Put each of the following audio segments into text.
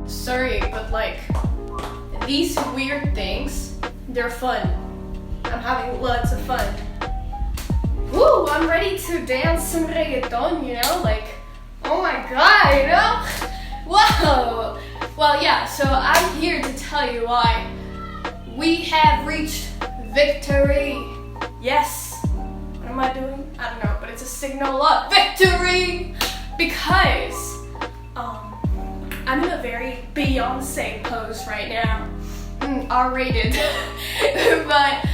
Sorry, but like, these weird things, they're fun. I'm having lots of fun. Woo, I'm ready to dance some reggaeton, you know? Like, oh my god, you know? Whoa! Well, yeah, so I'm here to tell you why we have reached victory. Yes. What am I doing? I don't know, but it's a signal of victory! Because, I'm in a very Beyonce pose right now. R-rated. But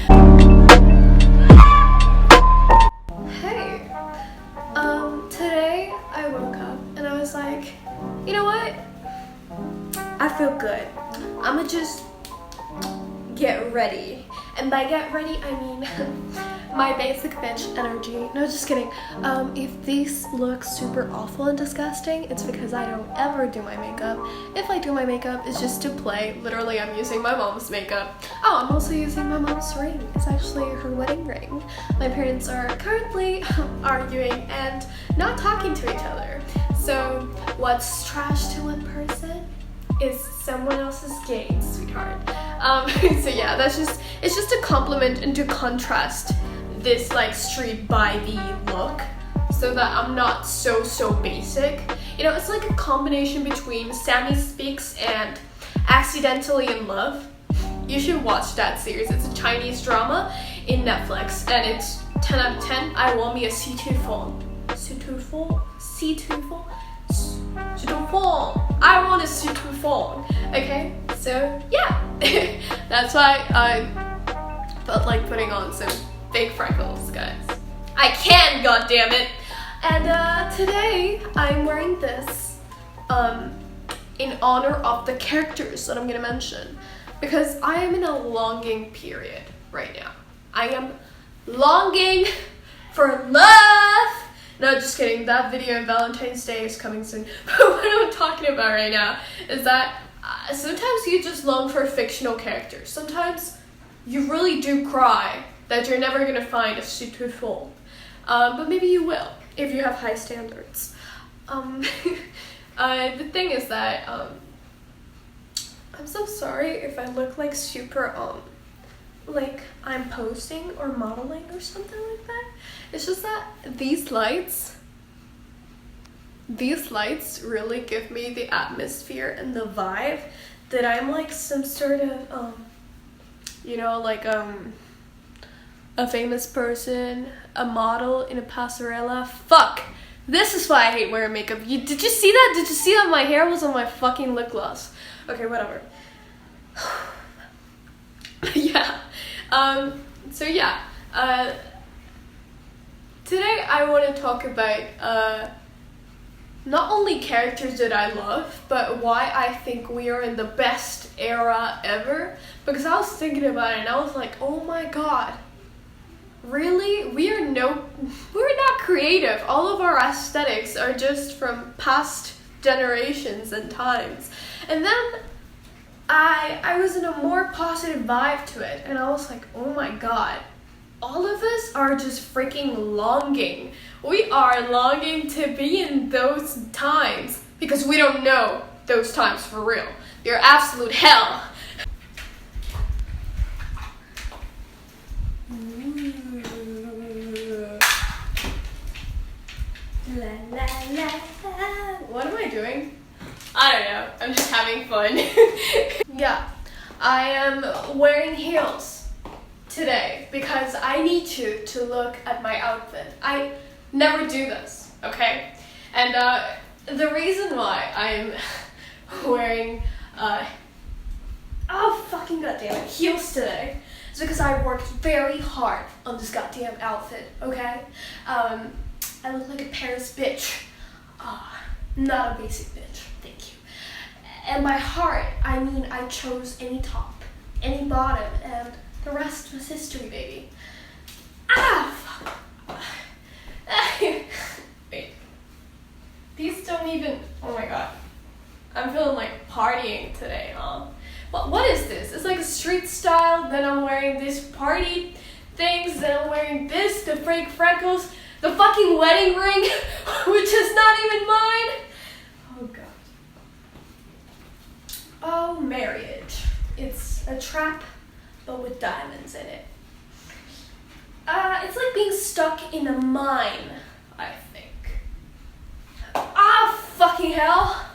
hey, today I woke up and I was like, you know what? I feel good. I'ma just get ready. And by get ready, I mean my basic bitch energy. No, just kidding. If this looks super awful and disgusting, it's because I don't ever do my makeup. If I do my makeup, it's just to play. Literally, I'm using my mom's makeup. Oh, I'm also using my mom's ring. It's actually her wedding ring. My parents are currently arguing and not talking to each other. So what's trash to one person is someone else's gain, sweetheart. So yeah, it's just a compliment and to contrast this like street vibey look so that I'm not so basic. You know, it's like a combination between Sammy Speaks and Accidentally in Love. You should watch that series. It's a Chinese drama in Netflix and it's 10 out of 10. I want me a C2 phone. I want a C2 phone. Okay, so yeah. That's why I felt like putting on some fake freckles, guys. I can, goddammit! And today I'm wearing this in honor of the characters that I'm gonna mention, because I am in a longing period right now. I am longing for love. No, just kidding. That video on Valentine's Day is coming soon. But what I'm talking about right now is that sometimes you just long for fictional characters. Sometimes you really do cry that you're never gonna find a suitable, but maybe you will if you have high standards. The thing is that I'm so sorry if I look like super like I'm posing or modeling or something like that. It's just that these lights really give me the atmosphere and the vibe that I'm like some sort of you know, like a famous person, a model in a passerella. Fuck! This is why I hate wearing makeup. Did you see that? Did you see that my hair was on my fucking lip gloss? Okay, whatever. Yeah. So yeah. Today I want to talk about not only characters that I love, but why I think we are in the best era ever. Because I was thinking about it and I was like, oh my god, really? We're not creative. All of our aesthetics are just from past generations and times. And then I was in a more positive vibe to it and I was like, oh my god, all of us are just freaking longing. We are longing to be in those times because we don't know those times for real. They're absolute hell. La, la, la. What am I doing? I don't know. I'm just having fun. Yeah, I am wearing heels today because I need to look at my outfit. I never do this, okay? And the reason why I'm wearing oh fucking goddamn it, heels today is because I worked very hard on this goddamn outfit, okay? I look like a Paris bitch. Not a basic bitch, thank you. And by heart, I mean I chose any top, any bottom, and the rest was history, baby. Fuck. Wait. These don't even, oh my god. I'm feeling like partying today, huh? What is this? It's like a street style, then I'm wearing these party things, then I'm wearing this, the fake freckles, the fucking wedding ring, which is not even mine. Oh god. Oh, marriage. It's a trap, but with diamonds in it. It's like being stuck in a mine, I think. Ah, fucking hell.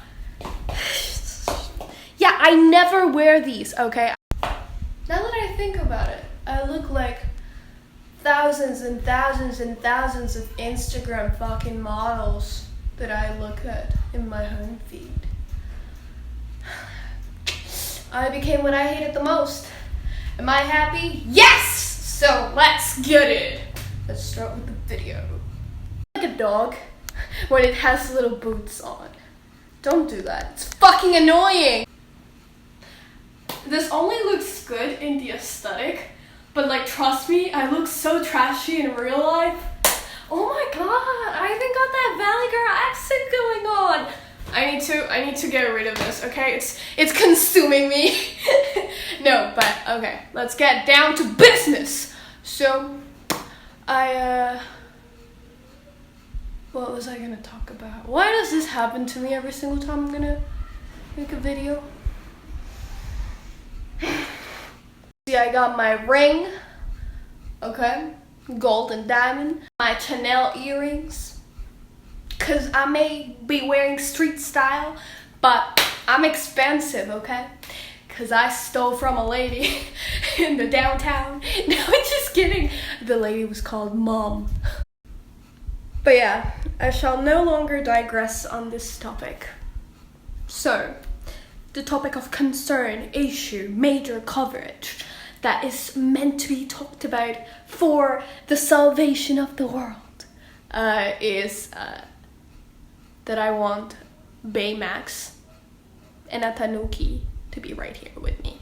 Yeah, I never wear these, okay? Now that I think about it, I look like thousands and thousands and thousands of Instagram fucking models that I look at in my home feed. I became what I hated the most. Am I happy? Yes! So let's get it. Let's start with the video. Like a dog when it has little boots on. Don't do that. It's fucking annoying. This only looks good in the aesthetic, but like trust me, I look so trashy in real life. Oh my god, I even got that Valley Girl accent going on. I need to get rid of this, okay? It's consuming me. No, but okay, let's get down to business. So, what was I gonna talk about? Why does this happen to me every single time I'm gonna make a video? See, I got my ring, okay? Gold and diamond. My Chanel earrings. Cause I may be wearing street style, but I'm expensive, okay? Cause I stole from a lady in the downtown. No, I'm just kidding. The lady was called Mom. But yeah, I shall no longer digress on this topic. So, the topic of concern, issue, major coverage that is meant to be talked about for the salvation of the world is that I want Baymax and a tanuki to be right here with me.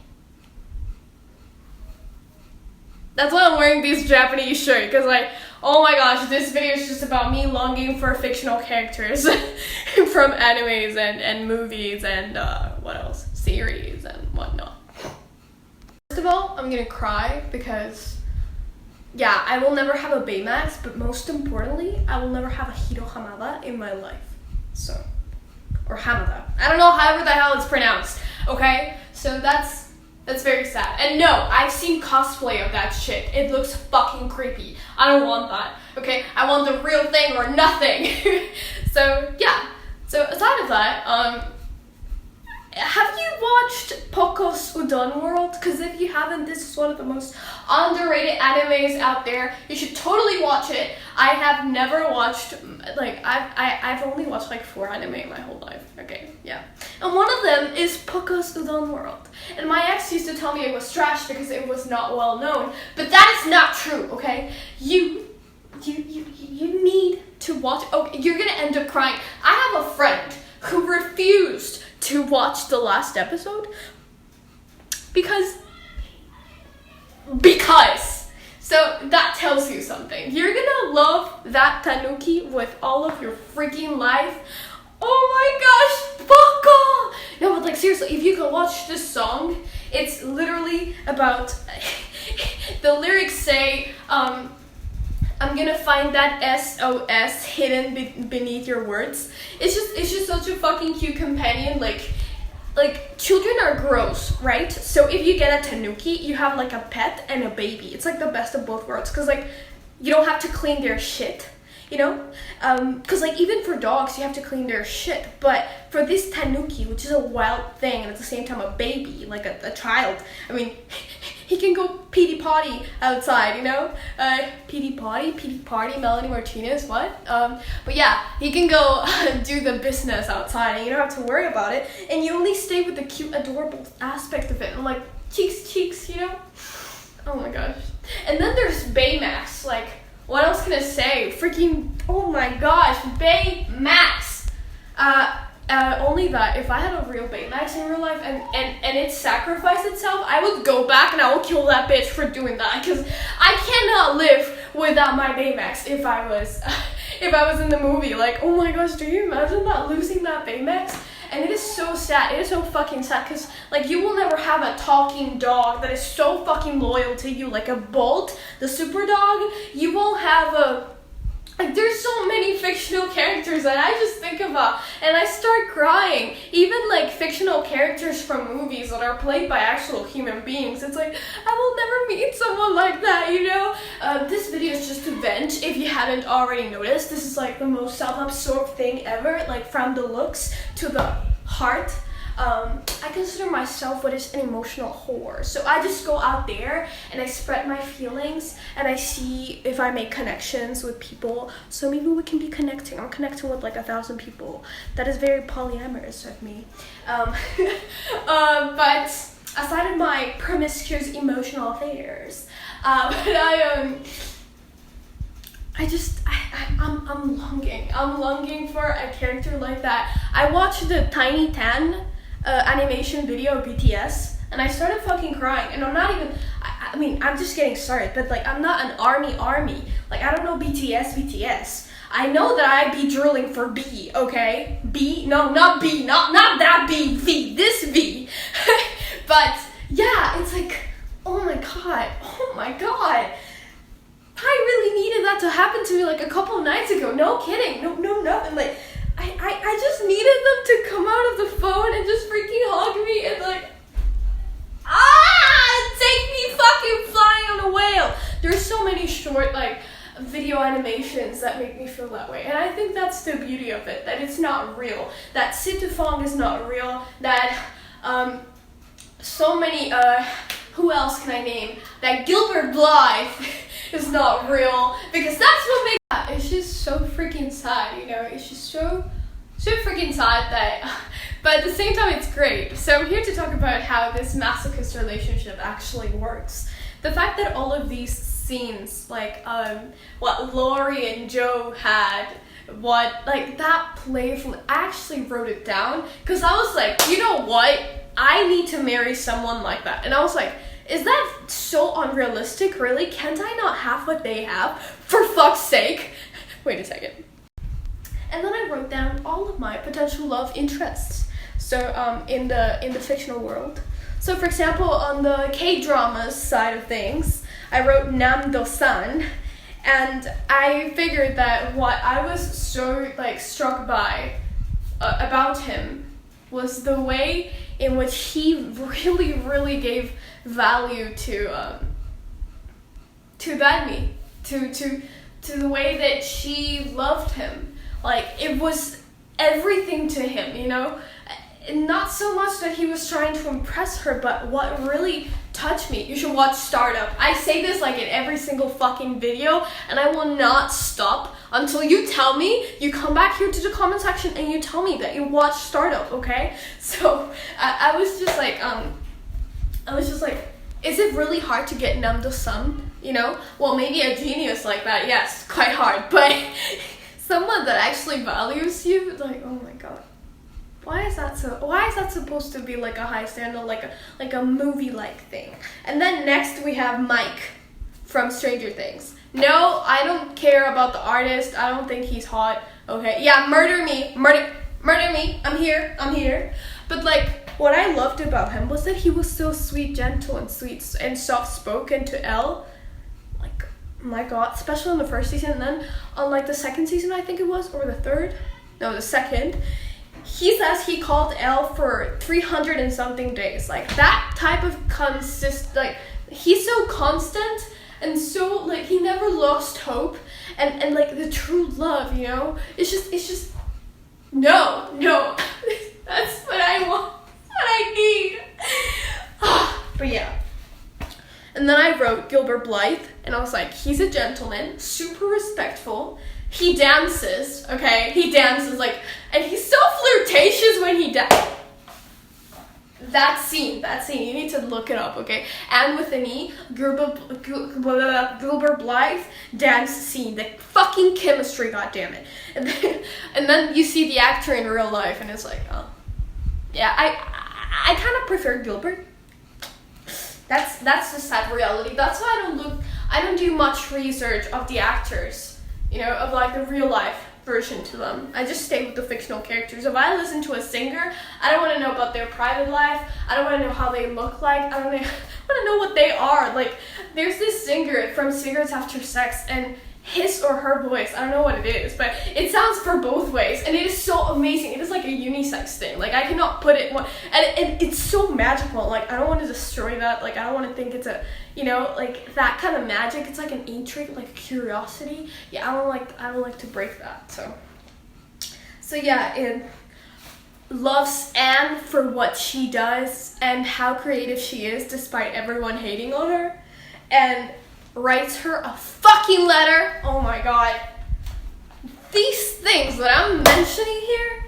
That's why I'm wearing this Japanese shirt, because like, oh my gosh, this video is just about me longing for fictional characters from animes and movies and what else? Series and whatnot. First of all, I'm gonna cry because, yeah, I will never have a Baymax, but most importantly, I will never have a Hiro Hamada in my life. So, or Hamada. I don't know however the hell it's pronounced, okay? So that's very sad. And no, I've seen cosplay of that shit. It looks fucking creepy. I don't want that, okay? I want the real thing or nothing. So, yeah. So, aside of that, have you watched Poco's Udon World? Because if you haven't, this is one of the most underrated animes out there. You should totally watch it. I have never watched, like, I've only watched like 4 anime in my whole life. Okay, yeah. And one of them is Poco's Udon World. And my ex used to tell me it was trash because it was not well known. But that is not true, okay? You need to watch. Oh, you're gonna end up crying. I have a friend who refused to watch the last episode because so that tells you something. You're gonna love that tanuki with all of your freaking life. Oh my gosh, Baka! No, but like seriously, if you can watch this song, it's literally about the lyrics say I'm gonna find that SOS hidden beneath your words. It's just such a fucking cute companion. Like children are gross, right? So if you get a tanuki, you have like a pet and a baby. It's like the best of both worlds, because like you don't have to clean their shit, you know? Because like even for dogs, you have to clean their shit. But for this tanuki, which is a wild thing and at the same time a baby, like a child, I mean, he can go pee potty outside, you know? Pee potty, Melanie Martinez, what? But yeah, he can go do the business outside and you don't have to worry about it. And you only stay with the cute, adorable aspect of it. And like, cheeks, you know? Oh my gosh. And then there's Baymax. Like, what else can I say? Freaking, oh my gosh, Baymax. Only that if I had a real Baymax in real life and it sacrificed itself, I would go back and I would kill that bitch for doing that, because I cannot live without my Baymax if I was in the movie. Like, oh my gosh, do you imagine that, losing that Baymax? And it is so sad. It is so fucking sad, because like you will never have a talking dog that is so fucking loyal to you, like a Bolt, the super dog. You won't have Like, there's so many fictional characters that I just think about and I start crying. Even like fictional characters from movies that are played by actual human beings. It's like, I will never meet someone like that, you know? This video is just to vent, if you haven't already noticed. This is like the most self-absorbed thing ever, like from the looks to the heart. I consider myself what is an emotional whore. So I just go out there and I spread my feelings and I see if I make connections with people. So maybe we can be connecting. I'm connecting with like 1,000 people. That is very polyamorous of me. But aside of my promiscuous emotional affairs, I'm longing for a character like that. I watched the Tiny Tan animation video of BTS and I started fucking crying, and I'm not even, I mean, I'm just getting started, but like, I'm not an army. Like, I don't know BTS. I know that I'd be drilling for B, okay? B? No, not B, not that B, V, this V. But yeah, it's like, oh my god. I really needed that to happen to me like a couple nights ago. No kidding. No, nothing. Like, I just needed them to come out of the phone and just freaking hug me and like, take me fucking flying on a whale. There's so many short like video animations that make me feel that way, and I think that's the beauty of it, that it's not real, that Situfong is not real, that so many who else can I name, that Gilbert Blythe is not real, because that's what makes it. It's just so freaking sad, you know. It's just so freaking sad that, but at the same time it's great. So I'm here to talk about how this masochist relationship actually works. The fact that all of these scenes, like what Lori and Joe had, what like that playful, I actually wrote it down because I was like, you know what, I need to marry someone like that. And I was like, is that so unrealistic, really? Can't I not have what they have? For fuck's sake. Wait a second. And then I wrote down all of my potential love interests. So in the fictional world. So for example, on the kdramas side of things, I wrote Nam-do-san, and I figured that what I was so like struck by about him was the way in which he really gave value to Badmi, to the way that she loved him. Like, it was everything to him, you know? Not so much that he was trying to impress her, but what really touched me, you should watch Startup. I say this like in every single fucking video, and I will not stop until you tell me, you come back here to the comment section and you tell me that you watched Startup, okay? So I was just like, is it really hard to get Nam-do-san, you know? Well, maybe a genius like that, yes, quite hard, but someone that actually values you, like, oh my god. Why is that supposed to be like a high standard, like a movie-like thing? And then next we have Mike from Stranger Things. No, I don't care about the artist. I don't think he's hot. Okay, yeah, murder me. I'm here. But like, what I loved about him was that he was so sweet, gentle, and sweet and soft-spoken to Elle. Like, my god, especially in the first season, and then on like the second season, I think it was, or the third. No, the second. He says he called Elle for 300 and something days. Like, that type of like, he's so constant and so, like, he never lost hope. And like, the true love, you know? It's just, no. That's what I want. That's what I need. But yeah. And then I wrote Gilbert Blythe, and I was like, he's a gentleman, super respectful. He dances, okay? He dances, like, and he's so flirtatious when he dances. That scene, you need to look it up, okay? And with an E, Gilbert Blythe dance scene, the fucking chemistry, goddammit. And then you see the actor in real life, and it's like, oh. Yeah, I kind of prefer Gilbert. That's the sad reality. That's why I don't do much research of the actors. You know, of like the real life version to them. I just stay with the fictional characters. If I listen to a singer, I don't want to know about their private life. I don't want to know how they look like. I want to know what they are. Like, there's this singer from Cigarettes After Sex, and his or her voice, I don't know what it is, but it sounds for both ways, and it is so amazing. It is like a unisex thing. Like, I cannot put it one, and it's so magical. Like, I don't want to destroy that. Like, I don't want to think it's a, you know, like that kind of magic. It's like an intrigue, like curiosity. Yeah, I don't like to break that. So yeah, it loves Anne for what she does and how creative she is despite everyone hating on her, and writes her a fucking letter. Oh my god. These things that I'm mentioning here,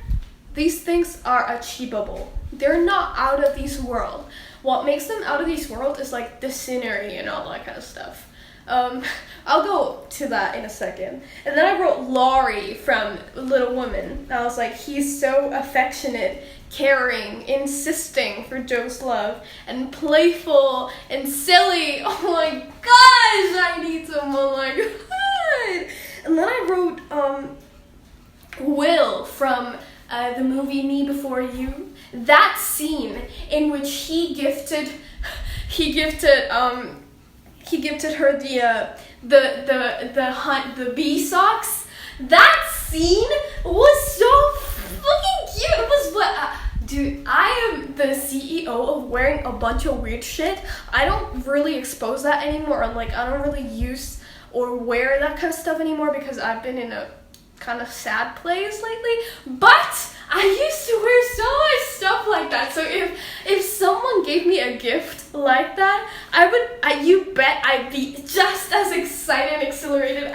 these things are achievable. They're not out of this world. What makes them out of this world is like the scenery and all that kind of stuff. I'll go to that in a second. And then I wrote Laurie from Little Women. I was like, he's so affectionate, caring, insisting for Joe's love, and playful and silly. Oh my gosh, I need someone like that. And then I wrote Will from the movie Me Before You. That scene in which he gifted her the bee socks. That scene was so fucking cute. It was what, dude, I am the CEO of wearing a bunch of weird shit. I don't really expose that anymore. Like, I don't really use or wear that kind of stuff anymore because I've been in a kind of sad place lately. But I used to wear so much stuff like that. So if someone gave me a gift like that, you bet I'd be just as excited and exhilarated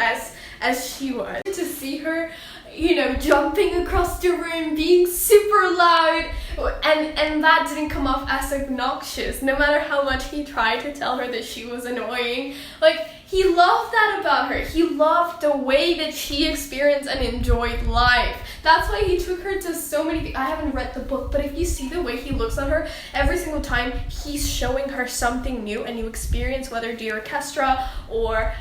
as she was. To see her, you know, jumping across the room, being super loud, and that didn't come off as obnoxious, no matter how much he tried to tell her that she was annoying. Like, he loved that about her. He loved the way that she experienced and enjoyed life. That's why he took her to so many. I haven't read the book, but if you see the way he looks at her, every single time he's showing her something new, a new experience, whether the orchestra or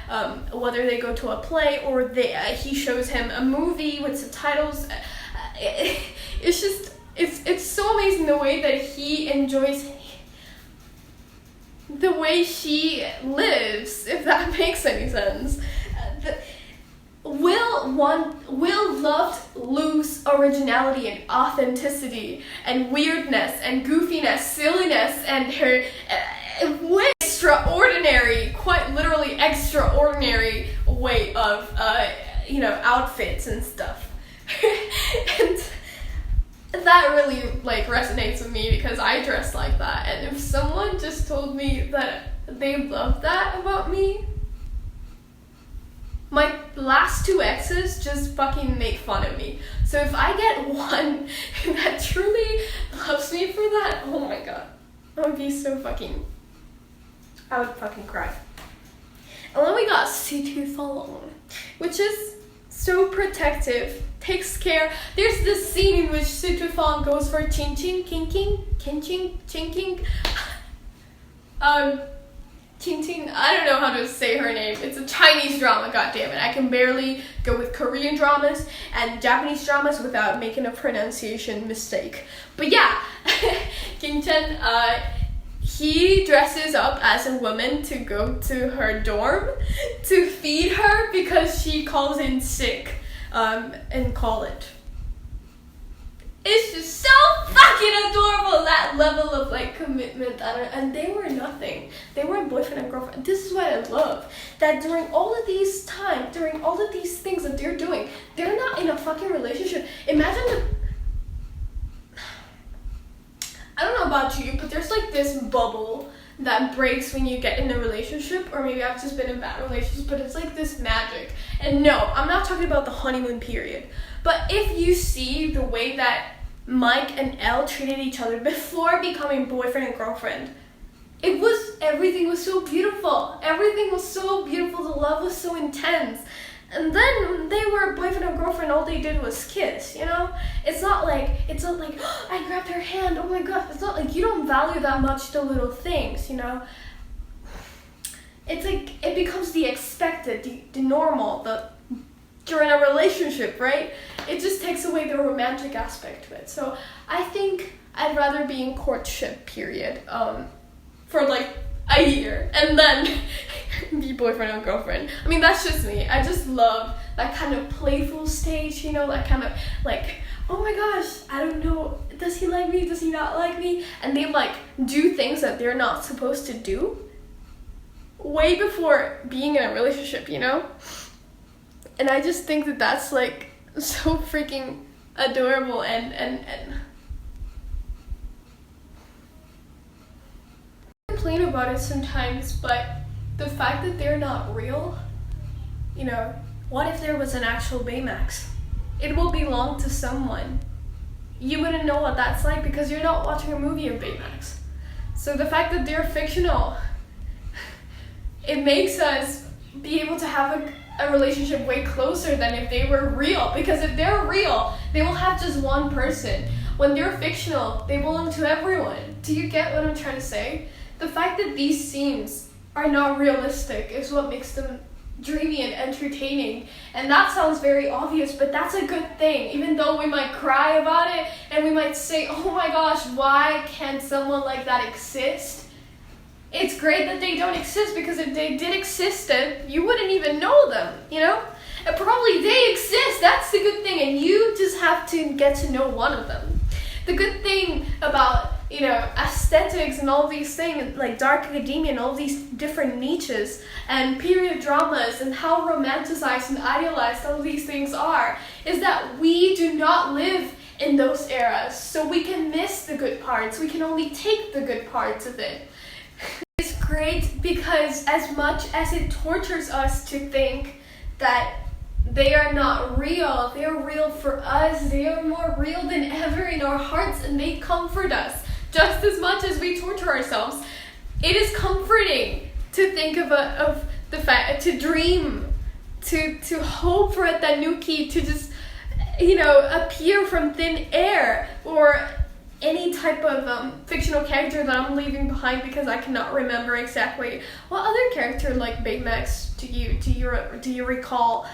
whether they go to a play or he shows him a movie with subtitles. It's so amazing the way that he enjoys the way she lives, if that makes any sense. Will loved Lou's originality and authenticity and weirdness and goofiness, silliness, and her extraordinary, quite literally extraordinary way of outfits and stuff. And that really like resonates with me because I dress like that, and if someone just told me that they loved that about me, my last two exes just fucking make fun of me. So if I get one that truly loves me for that, oh my god, I would fucking cry. And then we got Situ Falong, which is so protective, takes care. There's this scene in which Situ Falong goes for ching ching, kinking, kinching, chinking. Ting Ting, I don't know how to say her name. It's a Chinese drama, goddammit. I can barely go with Korean dramas and Japanese dramas without making a pronunciation mistake. But yeah, Kim Chen, he dresses up as a woman to go to her dorm to feed her because she calls in sick in college. It's just so fucking adorable, that level of like commitment, and they were nothing. They were boyfriend and girlfriend. This is what I love, that during all of these things that they're doing, they're not in a fucking relationship. Imagine I don't know about you, but there's like this bubble that breaks when you get in a relationship, or maybe I've just been in bad relationships, but it's like this magic. And no, I'm not talking about the honeymoon period, but if you see the way that Mike and Elle treated each other before becoming boyfriend and girlfriend, everything was so beautiful. Everything was so beautiful. The love was so intense. And then when they were boyfriend and girlfriend, all they did was kiss, you know? It's not like, oh, I grabbed her hand, oh my god. It's not like you don't value that much the little things, you know? It's like, it becomes the expected, the normal, during a relationship, right? It just takes away the romantic aspect of it. So I think I'd rather be in courtship period, for like a year and then be boyfriend or girlfriend. I mean, that's just me. I just love that kind of playful stage, you know, that kind of like, oh my gosh, I don't know, does he like me, does he not like me? And they like do things that they're not supposed to do way before being in a relationship, you know? And I just think that that's like so freaking adorable and I complain about it sometimes, but the fact that they're not real, you know, what if there was an actual Baymax? It will belong to someone. You wouldn't know what that's like because you're not watching a movie of Baymax. So the fact that they're fictional, it makes us be able to have a relationship way closer than if they were real. Because if they're real, they will have just one person. When they're fictional, they belong to everyone. Do you get what I'm trying to say? The fact that these scenes are not realistic is what makes them dreamy and entertaining. And that sounds very obvious, but that's a good thing. Even though we might cry about it and we might say, oh my gosh, why can't someone like that exist? It's great that they don't exist, because if they did exist, then you wouldn't even know them, you know? And probably they exist, that's the good thing, and you just have to get to know one of them. The good thing about, you know, aesthetics and all these things, like dark academia and all these different niches and period dramas and how romanticized and idealized all these things are, is that we do not live in those eras, so we can miss the good parts. We can only take the good parts of it. It's great because as much as it tortures us to think that they are not real, they are real for us, they are more real than ever in our hearts, and they comfort us just as much as we torture ourselves. It is comforting to think of the fact, to dream, to hope for a tanuki to just, you know, appear from thin air, or any type of fictional character that I'm leaving behind because I cannot remember exactly. What other character like Baymax do you recall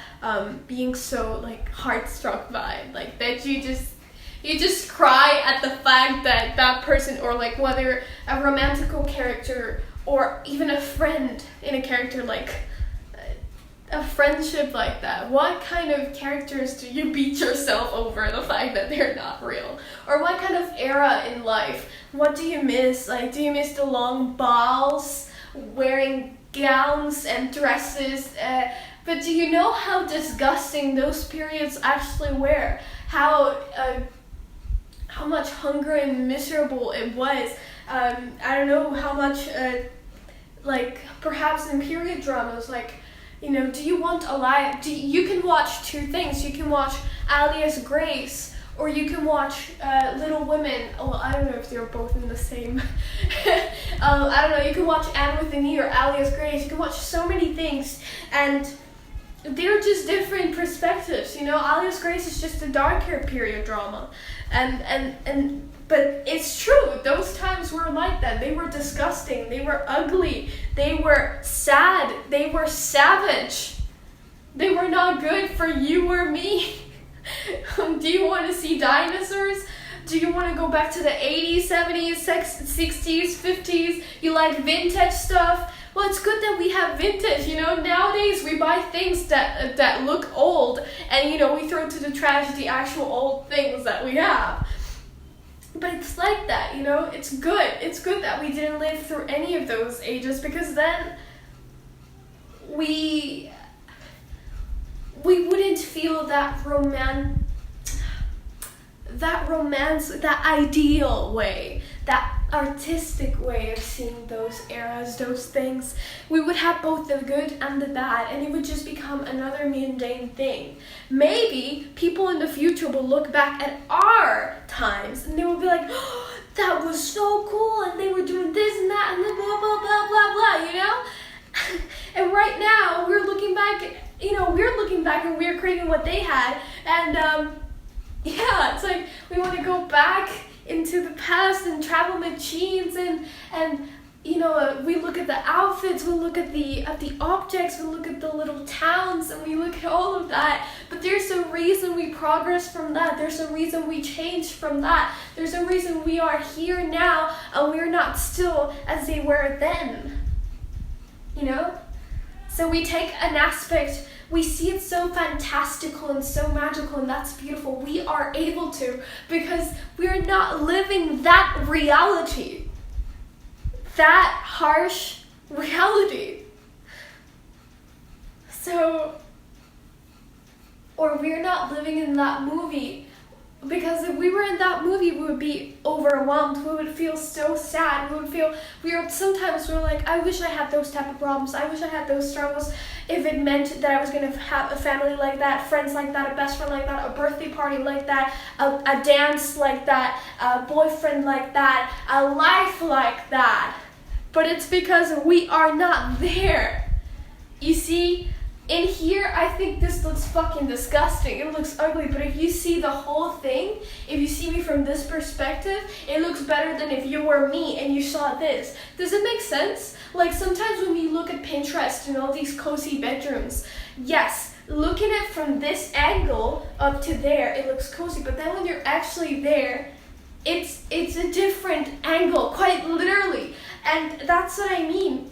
being so like heart-struck by, like that you just cry at the fact that that person, or like whether a romantical character or even a friend in a character, like a friendship like that? What kind of characters do you beat yourself over the fact that they're not real? Or what kind of era in life? What do you miss? Like, do you miss the long balls, wearing gowns and dresses? But do you know how disgusting those periods actually were? How much hunger and miserable it was. I don't know how much, like perhaps in period dramas, like, you know, do you want a lie? You can watch two things. You can watch Alias Grace, or you can watch Little Women. Oh, I don't know if they're both in the same. I don't know. You can watch Anne with an E or Alias Grace. You can watch so many things, and they're just different perspectives. You know, Alias Grace is just a darker period drama, but it's true. Those times were like that. They were disgusting. They were ugly. They were sad. They were savage. They were not good for you or me. Do you want to see dinosaurs? Do you want to go back to the 80s, 70s, 60s, 50s? You like vintage stuff? Well, it's good that we have vintage, you know. Nowadays, we buy things that look old, and, you know, we throw to the trash the actual old things that we have. But it's like that, you know. It's good. It's good that we didn't live through any of those ages, because then we wouldn't feel that romance, that ideal way, that artistic way of seeing those eras, those things. We would have both the good and the bad, and it would just become another mundane thing. Maybe people in the future will look back at our times and they will be like, oh, that was so cool, and they were doing this and that and then blah blah blah blah blah, you know. And right now we're looking back, and we're creating what they had, and yeah, it's like we want to go back into the past and travel machines, and you know, we look at the outfits, we look at the objects, we look at the little towns, and we look at all of that. But there's a reason we progress from that. There's a reason we change from that. There's a reason we are here now, and we're not still as they were then. you know? So we take an aspect, we see it so fantastical and so magical, and that's beautiful. We are able to, because we're not living that reality, that harsh reality. So, or we're not living in that movie, because if we were in that movie, we would be overwhelmed. We would feel so sad. Sometimes we're like, I wish I had those type of problems. I wish I had those struggles. If it meant that I was gonna have a family like that, friends like that, a best friend like that, a birthday party like that, a dance like that, a boyfriend like that, a life like that. But it's because we are not there. You see? In here, I think this looks fucking disgusting. It looks ugly, but if you see the whole thing, if you see me from this perspective, it looks better than if you were me and you saw this. Does it make sense? Like sometimes when we look at Pinterest and all these cozy bedrooms, yes, look at it from this angle up to there, it looks cozy, but then when you're actually there, it's a different angle, quite literally. And that's what I mean.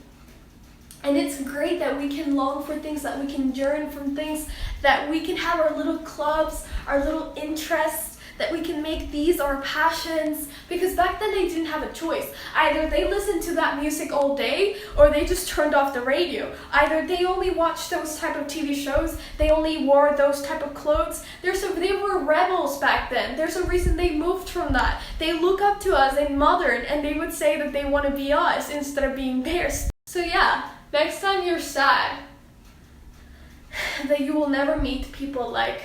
And it's great that we can long for things, that we can yearn from things, that we can have our little clubs, our little interests, that we can make these our passions. Because back then they didn't have a choice. Either they listened to that music all day, or they just turned off the radio. Either they only watched those type of TV shows, they only wore those type of clothes. They were rebels back then. There's a reason they moved from that. They look up to us in modern, and they would say that they want to be us instead of being theirs. So yeah. Next time you're sad that you will never meet people like,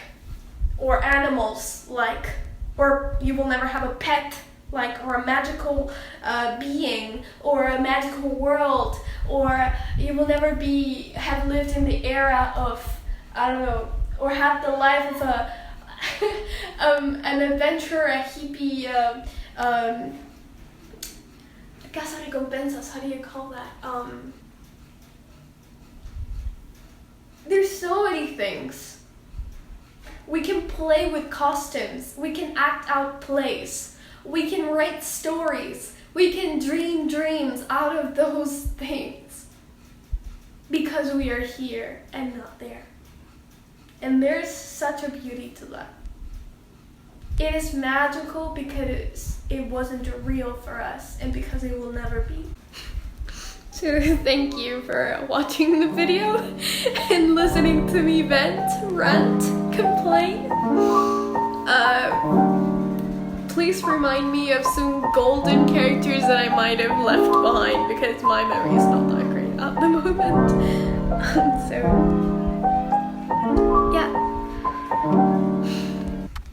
or animals like, or you will never have a pet like, or a magical being, or a magical world, or you will never have lived in the era of, I don't know, or have the life of an adventurer, a hippie, recompensas, how do you call that? There's so many things. We can play with costumes. We can act out plays. We can write stories. We can dream dreams out of those things. Because we are here and not there. And there's such a beauty to that. It is magical because it wasn't real for us, and because it will never be. So thank you for watching the video and listening to me vent, rant, complain. Please remind me of some golden characters that I might have left behind, because my memory is not that great at the moment. So yeah.